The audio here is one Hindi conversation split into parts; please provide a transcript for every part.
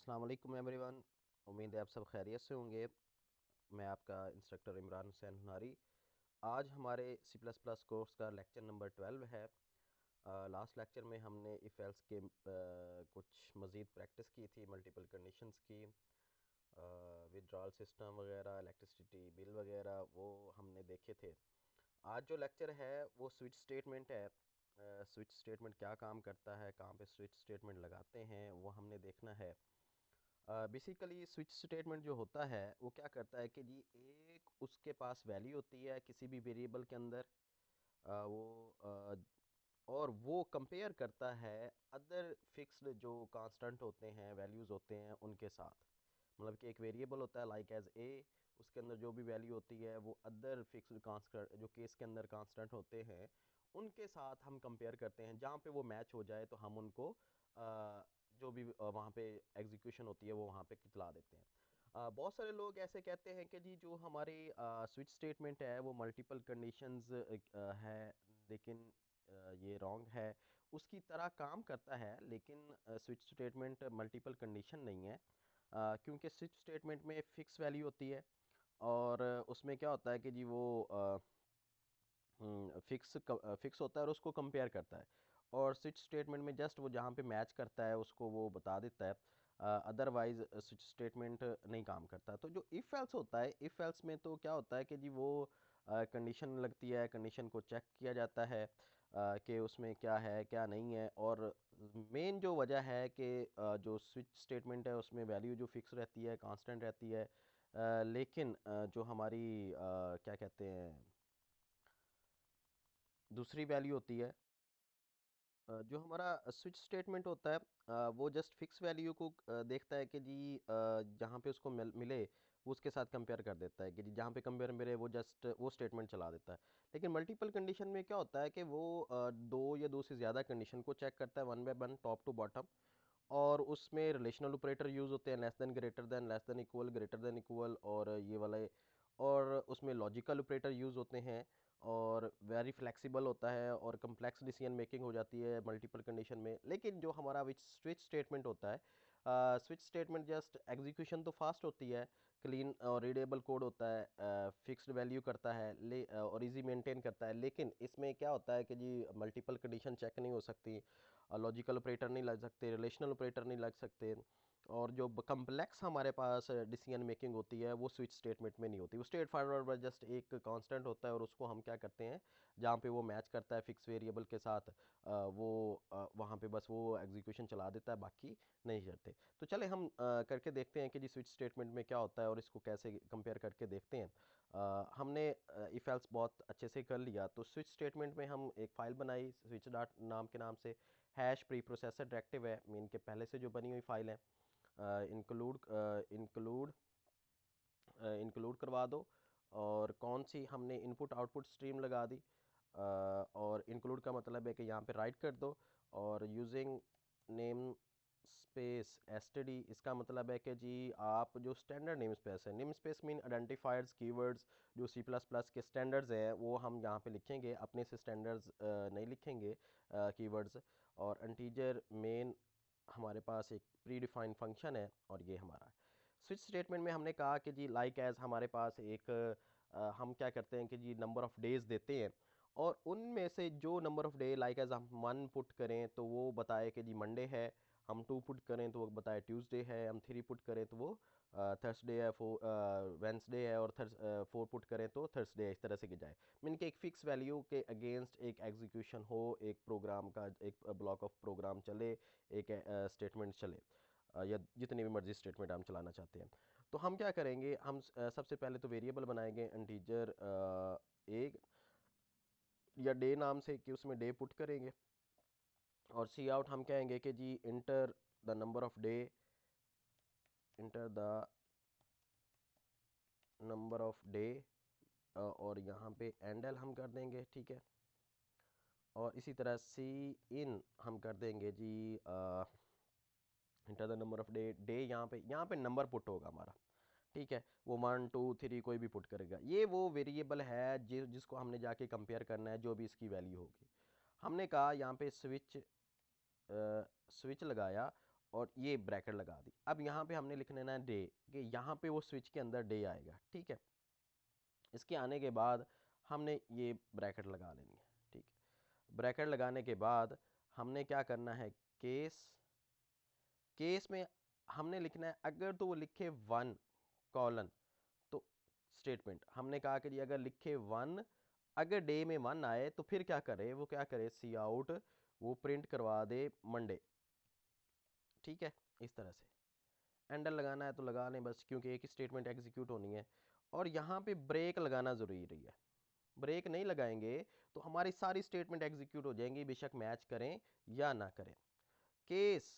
अस्सलाम वालेकुम एवरीवन। उम्मीद है आप सब खैरियत से होंगे। मैं आपका इंस्ट्रक्टर इमरान हुसैन हुनारी। आज हमारे सी प्लस प्लस कोर्स का लेक्चर नंबर 12 है। लास्ट लेक्चर में हमने इफ़ एल्स के कुछ मज़ीद प्रैक्टिस की थी, मल्टीपल कंडीशंस की, विड्रॉल सिस्टम वगैरह, इलेक्ट्रिसिटी बिल वगैरह, वो हमने देखे थे। आज जो लेक्चर है वो स्विच स्टेटमेंट है। स्विच स्टेटमेंट क्या काम करता है, कहाँ पे स्विच स्टेटमेंट लगाते हैं, वो हमने देखना है। बेसिकली स्विच स्टेटमेंट जो होता है वो क्या करता है कि जी एक उसके पास वैल्यू होती है किसी भी वेरिएबल के अंदर। और वो कंपेयर करता है अदर फिक्स्ड जो कांस्टेंट होते हैं, वैल्यूज़ होते हैं उनके साथ। मतलब कि एक वेरिएबल होता है लाइक एज ए, उसके अंदर जो भी वैल्यू होती है वो अदर फिक्स्ड कांस्टेंट जो केस के अंदर कांस्टेंट होते हैं उनके साथ हम कंपेयर करते हैं। जहाँ पे वो मैच हो जाए तो हम उनको जो भी वहाँ पे एग्जीक्यूशन होती है वो वहाँ पे चला देते हैं। बहुत सारे लोग ऐसे कहते हैं कि जी जो हमारी स्विच स्टेटमेंट है वो मल्टीपल कंडीशंस है, लेकिन ये रॉन्ग है। उसकी तरह काम करता है लेकिन स्विच स्टेटमेंट मल्टीपल कंडीशन नहीं है। क्योंकि स्विच स्टेटमेंट में फ़िक्स वैल्यू होती है और उसमें क्या होता है कि जी वो फिक्स होता है और उसको कंपेयर करता है। और स्विच स्टेटमेंट में जस्ट वो जहाँ पे मैच करता है उसको वो बता देता है। अदरवाइज स्विच स्टेटमेंट नहीं काम करता। तो जो इफ़ एल्स होता है, इफ़ एल्स में तो क्या होता है कि जी वो कंडीशन लगती है, कंडीशन को चेक किया जाता है कि उसमें क्या है क्या नहीं है। और मेन जो वजह है कि जो स्विच स्टेटमेंट है उसमें वैल्यू जो फिक्स रहती है, कांस्टेंट रहती है। लेकिन जो हमारी क्या कहते हैं दूसरी वैल्यू होती है, जो हमारा स्विच स्टेटमेंट होता है वो जस्ट फिक्स वैल्यू को देखता है कि जी जहाँ पे उसको मिले वो उसके साथ कंपेयर कर देता है कि जी जहाँ पे कंपेयर मिले वो जस्ट वो स्टेटमेंट चला देता है। लेकिन मल्टीपल कंडीशन में क्या होता है कि वो दो या दो से ज़्यादा कंडीशन को चेक करता है one by one, top to bottom. और उसमें रिलेशनल ऑपरेटर यूज़ होते हैं, less than, greater than, less than equal, greater than equal, और ये वाले। और उसमें लॉजिकल ऑपरेटर यूज़ होते हैं और वेरी फ्लेक्सिबल होता है और कम्प्लेक्स डिसीजन मेकिंग हो जाती है मल्टीपल कंडीशन में। लेकिन जो हमारा विच स्विच स्टेटमेंट होता है, स्विच स्टेटमेंट जस्ट एग्जीक्यूशन तो फास्ट होती है, क्लीन और रीडेबल कोड होता है, फिक्स्ड वैल्यू करता है और इजी मेंटेन करता है। लेकिन इसमें क्या होता है कि जी मल्टीपल कंडीशन चेक नहीं हो सकती, लॉजिकल ऑपरेटर नहीं लग सकते, रिलेशनल ऑपरेटर नहीं लग सकते। और जो कम्प्लेक्स हमारे पास डिसीजन मेकिंग होती है वो स्विच स्टेटमेंट में नहीं होती। वो स्ट्रेट फॉरवर्ड जस्ट एक कांस्टेंट होता है और उसको हम क्या करते हैं, जहाँ पे वो मैच करता है फिक्स वेरिएबल के साथ, वहाँ पे बस वो एग्जीक्यूशन चला देता है, बाकी नहीं करते। तो चले हम करके देखते हैं कि जी स्विच स्टेटमेंट में क्या होता है और इसको कैसे कंपेयर करके देखते हैं। हमने इफ एल्स बहुत अच्छे से कर लिया। तो स्विच स्टेटमेंट में हम एक फ़ाइल बनाई स्विच डॉट नाम के नाम से। हैश प्री प्रोसेसर डायरेक्टिव है मीन के पहले से जो बनी हुई फ़ाइल है। इंक्लूड इंक्लूड इंक्लूड करवा दो। और कौन सी हमने इनपुट आउटपुट स्ट्रीम लगा दी। और इंक्लूड का मतलब है कि यहाँ पे राइट कर दो। और यूजिंग नेम स्पेस एसटीडी, इसका मतलब है कि जी आप जो स्टैंडर्ड नेम स्पेस है, name space mean identifiers keywords जो सी प्लस प्लस के स्टैंडर्ड्स हैं वो हम यहाँ पे लिखेंगे, अपने से स्टैंडर्ड्स नहीं लिखेंगे कीवर्ड्स। और इंटीजर मेन हमारे पास एक प्री डिफाइंड फंक्शन है और ये हमारा स्विच स्टेटमेंट में हमने कहा कि जी लाइक एज हमारे पास एक हम क्या करते हैं कि जी नंबर ऑफ़ डेज़ देते हैं। और उनमें से जो number of day like as हम 1 पुट करें तो वो बताए कि जी मंडे है, हम 2 पुट करें तो वो बताए ट्यूसडे है, हम 3 पुट करें तो वो थर्सडे है, वेंसडे है, और 4 पुट करें तो थर्सडे है। इस तरह से की जाए मीन कि एक फ़िक्स वैल्यू के अगेंस्ट एक एग्जीक्यूशन हो, एक प्रोग्राम का एक ब्लॉक ऑफ प्रोग्राम चले, एक स्टेटमेंट चले, या जितनी भी मर्जी स्टेटमेंट हम चलाना चाहते हैं। तो हम क्या करेंगे, हम सबसे पहले तो वेरिएबल बनाएंगे इंटीजर एक या डे नाम से कि उसमें डे पुट करेंगे। और सी आउट हम कहेंगे कि जी enter the number of day, enter the number of day, और यहाँ पे एंड एल हम कर देंगे, ठीक है। और इसी तरह सी इन हम कर देंगे जी enter the number of day, day यहाँ पे नंबर पुट होगा हमारा, ठीक है। वो 1 2 3 कोई भी पुट करेगा। ये वो वेरिएबल है जिसको हमने जाके कंपेयर करना है, जो भी इसकी वैल्यू होगी। हमने कहा यहाँ पे स्विच लगाया और ये ब्रैकेट लगा दी। अब यहाँ पे हमने लिख लेना है डे, कि यहाँ पे वो स्विच के अंदर डे आएगा, ठीक है। इसके आने के बाद हमने ये ब्रैकेट लगा लेनी है, ठीक है। ब्रैकेट लगाने के बाद हमने क्या करना है, केस केस में हमने लिखना है, अगर तो वो लिखे 1 कॉलन तो स्टेटमेंट हमने कहा कि जी अगर लिखे 1, अगर डे में 1 आए तो फिर क्या करे, वो क्या करे, सी आउट वो प्रिंट करवा दे मंडे, ठीक है। इस तरह से एंडर लगाना है तो लगा लें बस, क्योंकि एक ही स्टेटमेंट एग्जीक्यूट होनी है। और यहाँ पे ब्रेक लगाना ज़रूरी है, ब्रेक नहीं लगाएंगे तो हमारी सारी स्टेटमेंट एग्जीक्यूट हो जाएंगी, बेशक मैच करें या ना करें। केस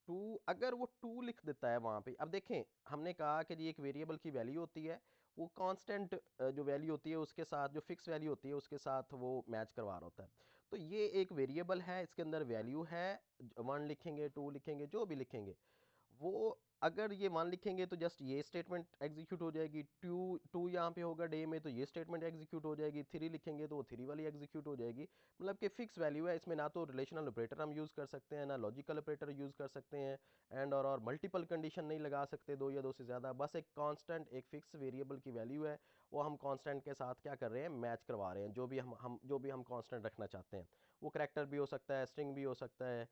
2, अगर वो 2 लिख देता है वहाँ पे, अब देखें हमने कहा कि जी एक वेरिएबल की वैल्यू होती है, वो कांस्टेंट जो वैल्यू होती है उसके साथ, जो फिक्स वैल्यू होती है उसके साथ वो मैच करवा रहा होता है। तो ये एक वेरिएबल है, इसके अंदर वैल्यू है, 1 लिखेंगे 2 लिखेंगे जो भी लिखेंगे, वो अगर ये 1 लिखेंगे तो जस्ट ये स्टेटमेंट एग्जीक्यूट हो जाएगी, 2 यहाँ पे होगा डे में तो ये स्टेटमेंट एग्जीक्यूट हो जाएगी, 3 लिखेंगे तो वो 3 वाली एग्जीक्यूट हो जाएगी। मतलब कि फिक्स वैल्यू है, इसमें ना तो रिलेशनल ऑपरेटर हम यूज़ कर सकते हैं, ना लॉजिकल ऑपरेटर यूज़ कर सकते हैं, एंड और मल्टीपल कंडीशन नहीं लगा सकते, 2 या 2 से ज़्यादा। बस एक कांस्टेंट, एक फिक्स वेरिएबल की वैल्यू है, वो हम कांस्टेंट के साथ क्या कर रहे हैं, मैच करवा रहे हैं, जो भी हम कांस्टेंट रखना चाहते हैं। वो करैक्टर भी हो सकता है, स्ट्रिंग भी हो सकता है,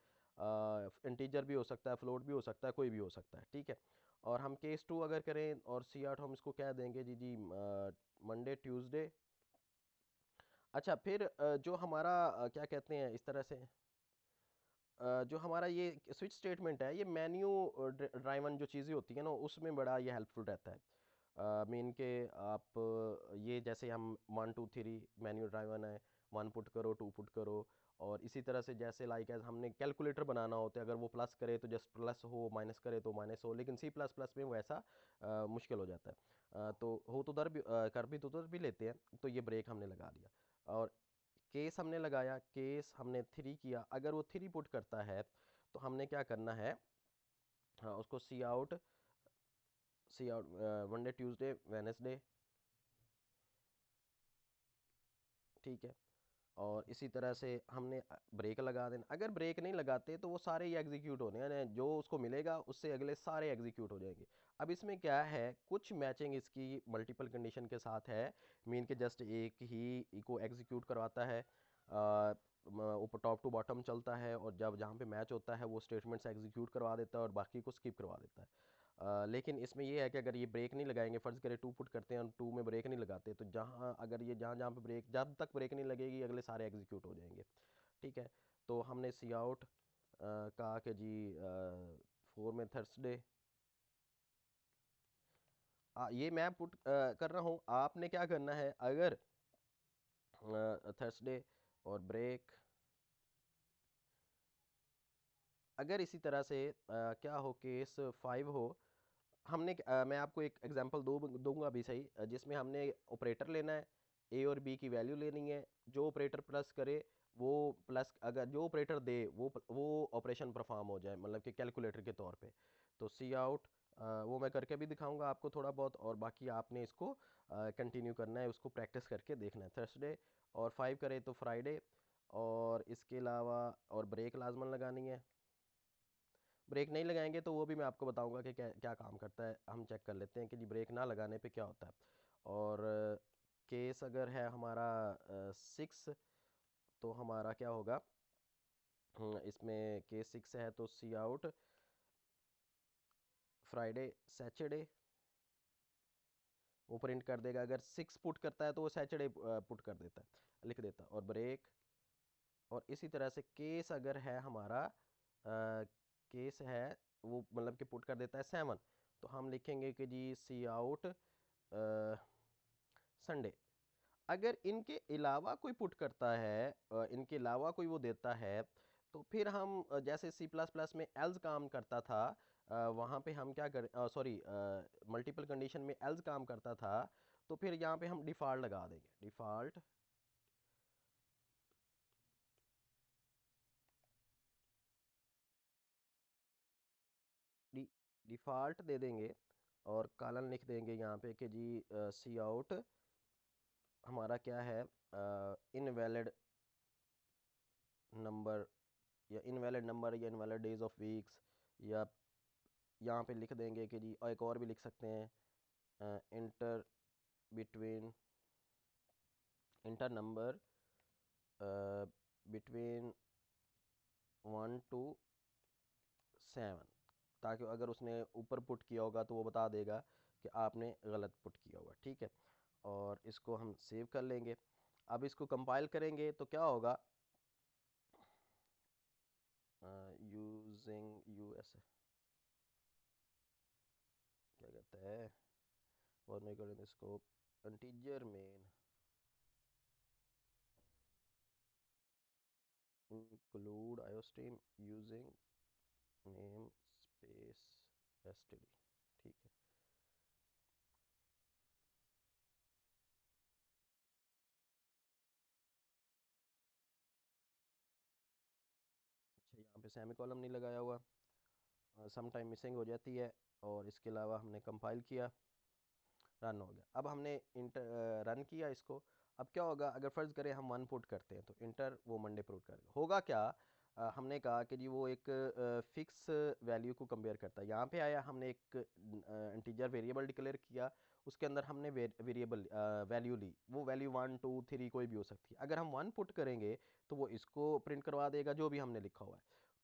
इंटीजर भी हो सकता है, फ्लोट भी हो सकता है, कोई भी हो सकता है, ठीक है। और हम केस 2 अगर करें और सी आउट हम इसको क्या देंगे जी जी मंडे ट्यूसडे। अच्छा फिर जो हमारा क्या कहते हैं इस तरह से जो हमारा ये स्विच स्टेटमेंट है, ये मेन्यू ड्राइवन जो चीज़ें होती हैं ना, उसमें बड़ा ये हेल्पफुल रहता है। मीन के आप ये जैसे हम 1 2 3 मेन्यू ड्राइवन है, 1 पुट करो 2 पुट करो, और इसी तरह से जैसे लाइक एज हमने कैलकुलेटर बनाना होता है, अगर वो प्लस करे तो जस्ट प्लस हो, माइनस करे तो माइनस हो, लेकिन सी प्लस प्लस में वैसा मुश्किल हो जाता है। तो हो तो उधर भी कर भी तो उधर भी लेते हैं, तो ये ब्रेक हमने लगा दिया। और केस हमने लगाया, केस हमने 3 किया, अगर वो 3 पुट करता है तो हमने क्या करना है, हाँ उसको सी आउट मंडे ट्यूसडे वेनेसडे, ठीक है। और इसी तरह से हमने ब्रेक लगा देना, अगर ब्रेक नहीं लगाते तो वो सारे ही एग्जीक्यूट होने हैं, जो उसको मिलेगा उससे अगले सारे एग्जीक्यूट हो जाएंगे। अब इसमें क्या है, कुछ मैचिंग इसकी मल्टीपल कंडीशन के साथ है, मीन के जस्ट एक ही को एग्जीक्यूट करवाता है, ऊपर टॉप टू बॉटम चलता है, और जब जहाँ पे मैच होता है वो स्टेटमेंट्स एग्जीक्यूट करवा देता है और बाकी को स्किप करवा देता है। लेकिन इसमें ये है कि अगर ये ब्रेक नहीं लगाएंगे, फ़र्ज़ करें 2 पुट करते हैं और 2 में ब्रेक नहीं लगाते, तो जहाँ अगर ये जहाँ जहाँ पे ब्रेक, जब तक ब्रेक नहीं लगेगी अगले सारे एग्जीक्यूट हो जाएंगे, ठीक है। तो हमने सी आउट कहा कि जी 4 में थर्सडे, ये मैं पुट कर रहा हूँ, आपने क्या करना है, अगर थर्सडे और ब्रेक, अगर इसी तरह से क्या हो, केस 5 हो, मैं आपको एक एग्जांपल दूंगा भी सही, जिसमें हमने ऑपरेटर लेना है, ए और बी की वैल्यू लेनी है, जो ऑपरेटर प्लस करे वो प्लस, अगर जो ऑपरेटर दे वो ऑपरेशन परफॉर्म हो जाए, मतलब कि कैलकुलेटर के तौर पे। तो सी आउट वो मैं करके भी दिखाऊंगा आपको थोड़ा बहुत, और बाकी आपने इसको कंटिन्यू करना है, उसको प्रैक्टिस करके देखना है। थर्सडे और 5 करे तो फ्राइडे, और इसके अलावा और ब्रेक लाजमन लगानी है। ब्रेक नहीं लगाएंगे तो वो भी मैं आपको बताऊंगा कि क्या क्या काम करता है, हम चेक कर लेते हैं कि जी ब्रेक ना लगाने पे क्या होता है। और केस अगर है हमारा 6, तो हमारा क्या होगा, इसमें केस 6 है तो सी आउट फ्राइडे सैटरडे, वो प्रिंट कर देगा, अगर 6 पुट करता है तो वो सैटरडे पुट कर देता है, लिख देता है, और ब्रेक। और इसी तरह से केस अगर है हमारा केस है, वो मतलब कि पुट कर देता है 7, तो हम लिखेंगे कि जी सी आउट संडे। अगर इनके अलावा कोई पुट करता है, इनके अलावा कोई वो देता है, तो फिर हम जैसे सी प्लस प्लस में एल्स काम करता था, वहाँ पे हम क्या कर, सॉरी मल्टीपल कंडीशन में एल्स काम करता था, तो फिर यहाँ पे हम डिफ़ॉल्ट लगा देंगे, डिफ़ॉल्ट दे देंगे, और कॉलन लिख देंगे यहाँ पे कि जी सी आउट हमारा क्या है, इनवैलिड नंबर, या इनवैलिड नंबर, या इनवैलिड डेज ऑफ वीक्स, या यहाँ पे लिख देंगे कि जी, और एक और भी लिख सकते हैं, inter between inter number between 1 to 7, ताकि अगर उसने ऊपर पुट किया होगा तो वो बता देगा कि आपने गलत पुट किया होगा। ठीक है, और इसको हम सेव कर लेंगे। अब इसको कंपाइल करेंगे तो क्या होगा, यूजिंग यूएस क्या कहता है, और मैं करें इसको integer main include iostream using name space STD. ठीक है, अच्छा यहाँ पे सेमी कॉलम नहीं लगाया हुआ, सम टाइम मिसिंग हो जाती है। और इसके अलावा हमने कंपाइल किया, रन हो गया। अब हमने इंटर रन किया इसको। अब क्या होगा, अगर फ़र्ज़ करें हम 1 पुट करते हैं तो इंटर वो मंडे पुट करेगा, होगा क्या, हमने कहा कि जी वो एक फ़िक्स वैल्यू को कंपेयर करता है। यहाँ पे आया, हमने एक इंटीजर वेरिएबल डिक्लेयर किया, उसके अंदर हमने वेरिएबल वैल्यू ली, वो वैल्यू 1 2 3 कोई भी हो सकती है। अगर हम 1 पुट करेंगे तो वो इसको प्रिंट करवा देगा जो भी हमने लिखा हुआ है,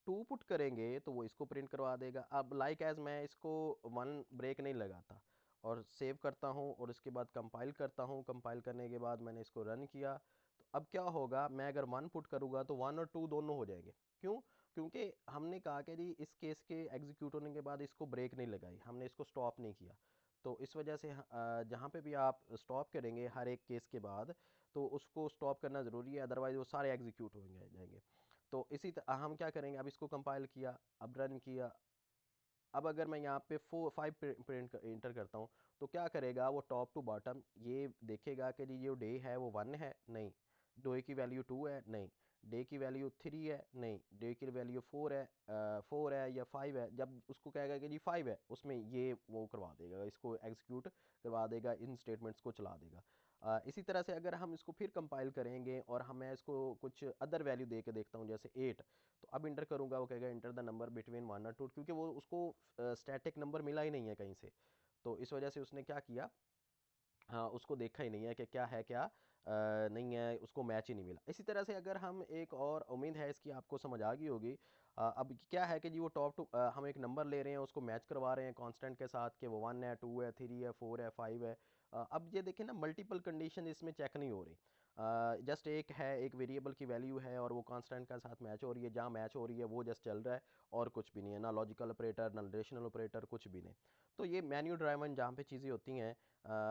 2 पुट करेंगे तो वो इसको प्रिंट करवा देगा। अब लाइक एज मैं इसको 1 ब्रेक नहीं लगाता और सेव करता हूँ और उसके बाद कंपाइल करता हूँ। कंपाइल करने के बाद मैंने इसको रन किया, तो अब क्या होगा, मैं अगर 1 पुट करूँगा तो 1 और 2 दोनों हो जाएंगे। क्यों? क्योंकि हमने कहा कि जी इस केस के एग्जीक्यूट होने के बाद इसको ब्रेक नहीं लगाई, हमने इसको स्टॉप नहीं किया। तो इस वजह से जहाँ पे भी आप स्टॉप करेंगे हर एक केस के बाद, तो उसको स्टॉप करना ज़रूरी है, अदरवाइज़ वो सारे एग्जीक्यूट होंगे जाएंगे। तो इसी तरह हम क्या करेंगे, अब इसको कंपाइल किया, अब रन किया। अब अगर मैं यहाँ पे 5 प्रिंट इंटर करता हूँ तो क्या करेगा, वो टॉप टू बॉटम ये देखेगा कि जी जो डे है वो 1 है, नहीं, डे की वैल्यू 2 है, नहीं, डे की वैल्यू 3 है, नहीं, डे की वैल्यू 4 है या 5 है। जब उसको कहेगा कि जी 5 है, उसमें ये वो करवा देगा, इसको एग्जीक्यूट करवा देगा, इन स्टेटमेंट्स को चला देगा। इसी तरह से अगर हम इसको फिर कंपाइल करेंगे और हमें इसको कुछ अदर वैल्यू दे के देखता हूँ जैसे 8, तो अब इंटर करूँगा, वो कहेगा इंटर द नंबर बिटवीन 1 और 2, क्योंकि वो उसको स्टैटिक नंबर मिला ही नहीं है कहीं से। तो इस वजह से उसने क्या किया, हाँ उसको देखा ही नहीं है कि क्या है क्या नहीं है, उसको मैच ही नहीं मिला। इसी तरह से अगर हम एक और, उम्मीद है इसकी आपको समझ आ गई होगी। अब क्या है कि जी वो टॉप टू हम एक नंबर ले रहे हैं, उसको मैच करवा रहे हैं कांस्टेंट के साथ कि वो 1 है 2 है 3 है 4 है 5 है। अब ये देखें ना, मल्टीपल कंडीशन इसमें चेक नहीं हो रही, जस्ट एक है, एक वेरिएबल की वैल्यू है और वो कांस्टेंट के साथ मैच हो रही है, जहाँ मैच हो रही है वो जस्ट चल रहा है और कुछ भी नहीं है, ना लॉजिकल ऑपरेटर ना रिलेशनल ऑपरेटर, कुछ भी नहीं। तो ये मेन्यू ड्राइवन जहाँ पे चीज़ें होती हैं,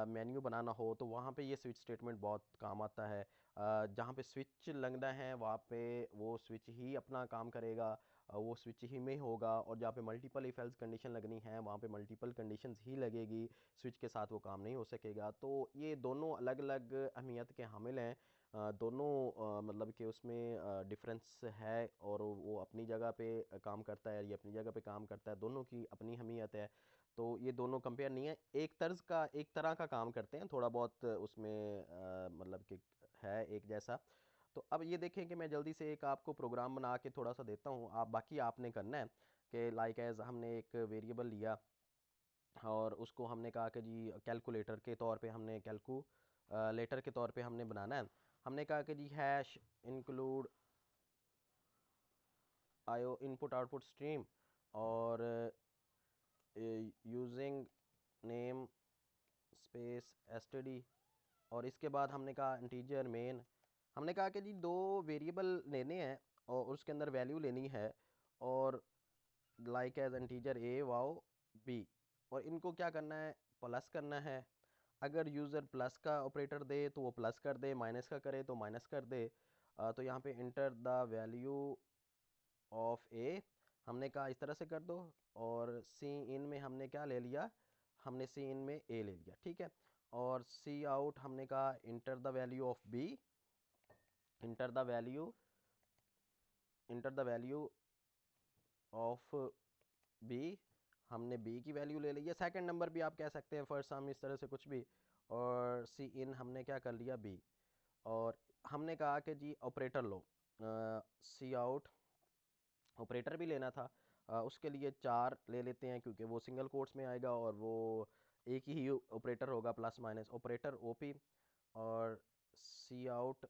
मेन्यू बनाना हो तो वहाँ पे ये स्विच स्टेटमेंट बहुत काम आता है। जहाँ पे स्विच लगना है वहाँ पे वो स्विच ही अपना काम करेगा, वो स्विच ही में होगा। और जहाँ पे मल्टीपल इफ एल्स कंडीशन लगनी है वहाँ पे मल्टीपल कंडीशंस ही लगेगी, स्विच के साथ वो काम नहीं हो सकेगा। तो ये दोनों अलग अलग अहमियत के हामिल हैं, दोनों मतलब कि उसमें डिफरेंस है, और वो अपनी जगह पे काम करता है, ये अपनी जगह पे काम करता है, दोनों की अपनी अहमियत है। तो ये दोनों कंपेयर नहीं है, एक तर्ज का एक तरह का काम करते हैं, थोड़ा बहुत उसमें मतलब कि है एक जैसा। तो अब ये देखें कि मैं जल्दी से एक आपको प्रोग्राम बना के थोड़ा सा देता हूँ, आप बाकी आपने करना है कि लाइक एज हमने एक वेरिएबल लिया और उसको हमने कहा कि जी कैलकुलेटर के तौर पे हमने लेटर के तौर पे हमने बनाना है। हमने कहा कि जी हैश इंक्लूड आयो इनपुट आउटपुट स्ट्रीम और यूजिंग नेम स्पेस एसटीडी। और इसके बाद हमने कहा इंटीजर मेन, हमने कहा कि जी दो वेरिएबल लेने हैं और उसके अंदर वैल्यू लेनी है, और like as integer a wow B, और इनको क्या करना है, प्लस करना है। अगर यूज़र प्लस का ऑपरेटर दे तो वो प्लस कर दे, माइनस का करे तो माइनस कर दे। तो यहाँ पे इंटर द वैल्यू ऑफ ए हमने कहा इस तरह से कर दो, और सी इन में हमने क्या ले लिया, हमने सी इन में ए ले लिया, ठीक है। और सी आउट हमने कहा enter the value of B, enter the value enter the value of B, हमने बी की वैल्यू ले ली है, सेकंड नंबर भी आप कह सकते हैं, फर्स्ट सम, इस तरह से कुछ भी। और सी इन हमने क्या कर लिया, बी। और हमने कहा कि जी ऑपरेटर लो, सी आउट ऑपरेटर भी लेना था। उसके लिए 4 ले लेते हैं क्योंकि वो सिंगल कोट्स में आएगा और वो एक ही ऑपरेटर होगा, प्लस माइनस ऑपरेटर ओपी। और सी आउट,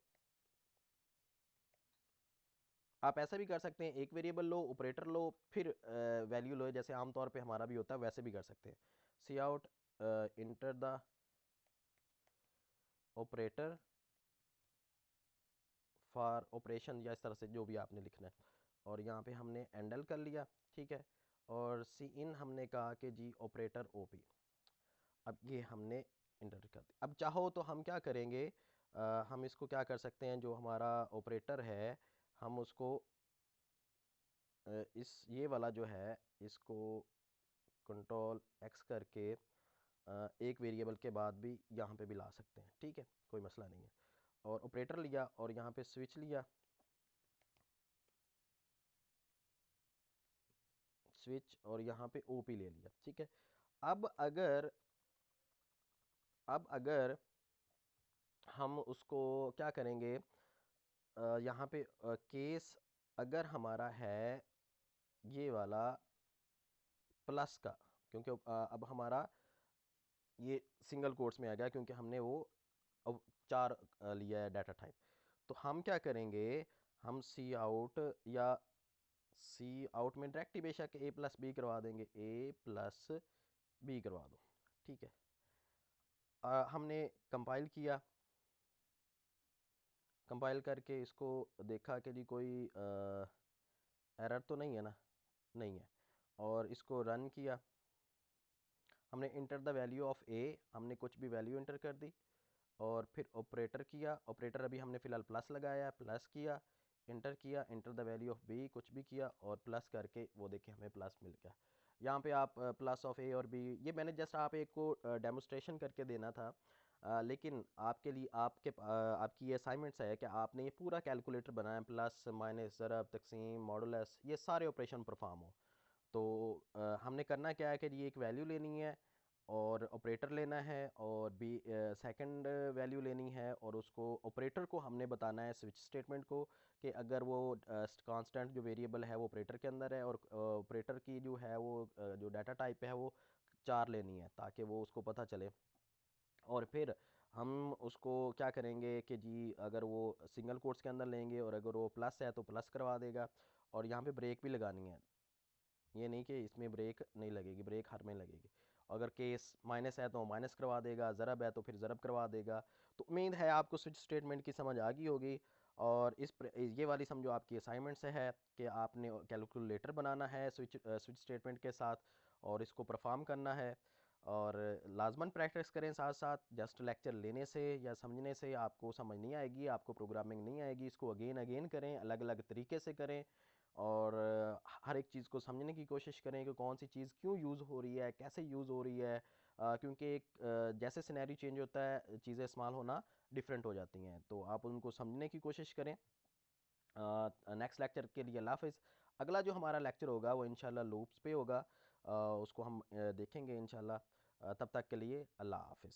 आप ऐसा भी कर सकते हैं, एक वेरिएबल लो, ऑपरेटर लो, फिर वैल्यू लो, जैसे आमतौर पे हमारा भी होता है, वैसे भी कर सकते हैं। Cout enter the operator for operation, या इस तरह से जो भी आपने लिखना है। और यहाँ पे हमने एंडल कर लिया, ठीक है। और सी इन हमने कहा कि जी ऑपरेटर ओपी, अब ये हमने इंटर कर दिया। अब चाहो तो हम क्या करेंगे, हम इसको क्या कर सकते हैं, जो हमारा ऑपरेटर है हम उसको इस ये वाला जो है इसको कंट्रोल एक्स करके एक वेरिएबल के बाद भी यहाँ पे भी ला सकते हैं, ठीक है, कोई मसला नहीं है। और ऑपरेटर लिया और यहाँ पे स्विच लिया, स्विच, और यहाँ पे ओपी ले लिया, ठीक है। अब अगर अब अगर हम उसको क्या करेंगे, यहाँ पे केस अगर हमारा है ये वाला प्लस का, क्योंकि अब हमारा ये सिंगल कोट्स में आ गया क्योंकि हमने वो अब 4 लिया है डाटा टाइप। तो हम क्या करेंगे, हम सी आउट, या सी आउट में डायरेक्ट ही बेशक ए प्लस बी करवा देंगे, ए प्लस बी करवा दो, ठीक है। हमने कंपाइल किया, कंपाइल करके इसको देखा कि जी कोई एरर तो नहीं है ना, नहीं है। और इसको रन किया, हमने इंटर द वैल्यू ऑफ ए, हमने कुछ भी वैल्यू इंटर कर दी। और फिर ऑपरेटर किया, ऑपरेटर अभी हमने फ़िलहाल प्लस लगाया, प्लस किया, किया, enter the value of B, कुछ भी किया और प्लस करके वो देखिए हमें प्लस मिल गया। यहाँ पे आप प्लस ऑफ ए और बी, ये मैंने जस्ट आप एक को डेमोस्ट्रेशन करके देना था। लेकिन आपके लिए आपकी ये असाइनमेंट्स है कि आपने ये पूरा कैलकुलेटर बनाया, प्लस माइनस ज़रब तकसीम मॉडुलस, ये सारे ऑपरेशन परफॉर्म हो। तो हमने करना क्या है कि ये एक वैल्यू लेनी है और ऑपरेटर लेना है और बी सेकंड वैल्यू लेनी है, और उसको ऑपरेटर को हमने बताना है स्विच स्टेटमेंट को कि अगर वो कांस्टेंट जो वेरिएबल है वो ऑपरेटर के अंदर है, और ऑपरेटर की जो है वो जो डाटा टाइप है वो 4 लेनी है, ताकि वो उसको पता चले। और फिर हम उसको क्या करेंगे कि जी अगर वो सिंगल कोट्स के अंदर लेंगे और अगर वो प्लस है तो प्लस करवा देगा। और यहाँ पे ब्रेक भी लगानी है, ये नहीं कि इसमें ब्रेक नहीं लगेगी, ब्रेक हर में लगेगी। अगर केस माइनस है तो माइनस करवा देगा, ज़रब है तो फिर ज़रब करवा देगा। तो उम्मीद है आपको स्विच स्टेटमेंट की समझ आ गई होगी। और ये वाली समझो आपकी असाइनमेंट से है कि आपने कैलकुलेटर बनाना है स्विच स्टेटमेंट के साथ और इसको परफॉर्म करना है। और लाजमन प्रैक्टिस करें साथ साथ, जस्ट लेक्चर लेने से या समझने से आपको समझ नहीं आएगी, आपको प्रोग्रामिंग नहीं आएगी। इसको अगेन अगेन करें, अलग अलग तरीके से करें, और हर एक चीज़ को समझने की कोशिश करें कि कौन सी चीज़ क्यों यूज़ हो रही है, कैसे यूज़ हो रही है। क्योंकि एक जैसे सिनेरियो चेंज होता है चीज़ें इस्तेमाल होना डिफरेंट हो जाती हैं, तो आप उनको समझने की कोशिश करें। नेक्स्ट लेक्चर के लिए अल्लाह हाफिज़। अगला जो हमारा लेक्चर होगा वो इंशाल्लाह लूप्स पे होगा, उसको हम देखेंगे इंशाल्लाह। तब तक के लिए अल्लाह हाफिज़।